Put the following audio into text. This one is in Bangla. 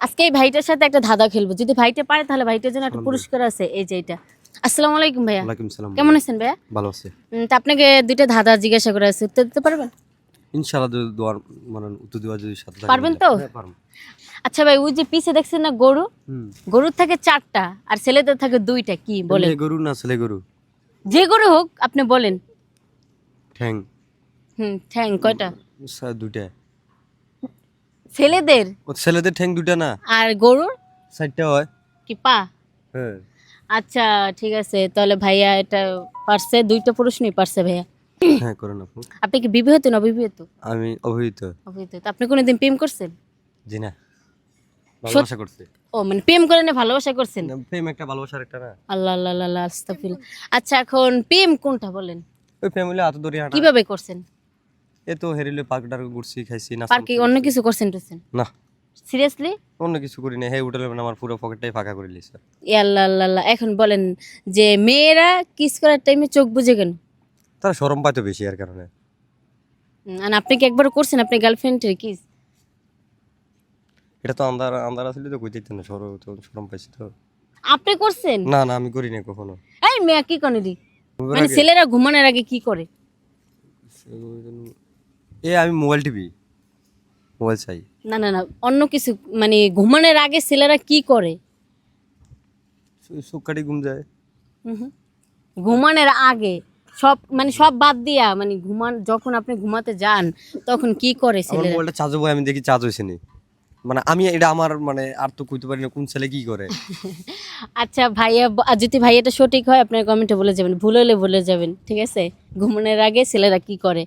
আজকে এই ভাইটার সাথে একটা ধাঁধা খেলবো, যদি ভাইটা পারে তাহলে ভাইটার জন্য একটা পুরস্কার আছে, এই যে এটা। আসসালামু আলাইকুম ভাইয়া। ওয়ালাইকুম সালাম। কেমন আছেন ভাইয়া? ভালো আছে তা আপনাকে দুইটা ধাঁধা জিজ্ঞাসা করে আছে, উত্তর দিতে পারবেন? ইনশাআল্লাহ। দোয়ার মানে উত্তর দেওয়া যদি সাথে থাকে পারবেন তো? হ্যাঁ, পারবো। আচ্ছা ভাই, ওই যে পিছে দেখছেন না গরু, হুম। গরুর থাকে 4টা আর ছেলেদের থাকে 2টা, কি বলেন? মেয়ে গরু না ছেলে গরু? যে গরু হোক আপনি বলেন। ঠ্যাং ঠ্যাং কয়টা? দুইটা। ছেলেদের ও ছেলেদের ঠ্যাং দুইটা না, আর গরুর 4টা হয়। কি পা? হ্যাঁ। আচ্ছা ঠিক আছে, তাহলে ভাইয়া এটা পারছে, 2টা প্রশ্নই পারছে ভাইয়া। হ্যাঁ, করেন আপু। আপনি কি বিবাহিত না অবিবাহিত? আমি অভিহিত। অবিবাহিত। তা আপনি কোনোদিন প্রেম করছেন? জি না, ভালোবাসা করছে। ও মানে প্রেম করে না ভালোবাসা করছেন? না, প্রেম একটা ভালোবাসার একটা না। আল্লাহ আল্লাহ আল্লাহ আস্তাগফিরুল্লাহ। আচ্ছা এখন প্রেম কোনটা বলেন? ওই ফ্যামিলি হাত ধরে হাঁটা। কিভাবে করছেন? এ তো হেরিলে পার্ক টার্ক ঘুরছি, খাইছি না। পার্কে অন্য কিছু করছেন টুছেন? না, সিরিয়াসলি? অন্য কিছু করি না। হ্যাঁ, হোটেলে আমার পুরো পকেটটাই ফাঁকা করে লিছে। আল্লাহ আল্লাহ আল্লাহ। এখন বলেন যে মেয়েরা কিস করার টাইমে চোখ বুজে কেন? তারা শরম পাইতো বেশি এর কারণে। আর আপনি কি একবার করছেন আপনার গার্লফ্রেন্ডের কিস? এটা তো আন্ধার আন্ধার আসলে তো কইতে না, শরম পাইছি তো। আপনি করছেন? না না, আমি করি না কখনো। এই মেয়া কি করে দি? ঘুমের মানে আগে- ছেলেরা ঘুমানোর আগে কি করে? আমি মোবাইল টিভি, মোবাইল চাই। না না না, অন্য কিছু, মানে ঘুমানোর আগে ছেলেরা কি করে? চোখ কাটি ঘুম যায়। হুম। ঘুমানোর আগে সব মানে সব বাদ দিয়া, মানে যখন আপনি ঘুমাতে যান তখন কি করে আমার ছেলেরা? মোবাইলটা চার্জ হবে, আমি দেখি চার্জ হয়েছে নি। মানে আমি এটা আমার মানে আর তো কইতে পারি না কোন ছেলে কি করে। আচ্ছা ভাইয়া, যদি ভাইয়াটা সঠিক হয় আপনার কমেন্টে বলে যাবেন, ভুল হলে বলে যাবেন, ঠিক আছে? ঘুমানোর আগে ছেলেরা কি করে?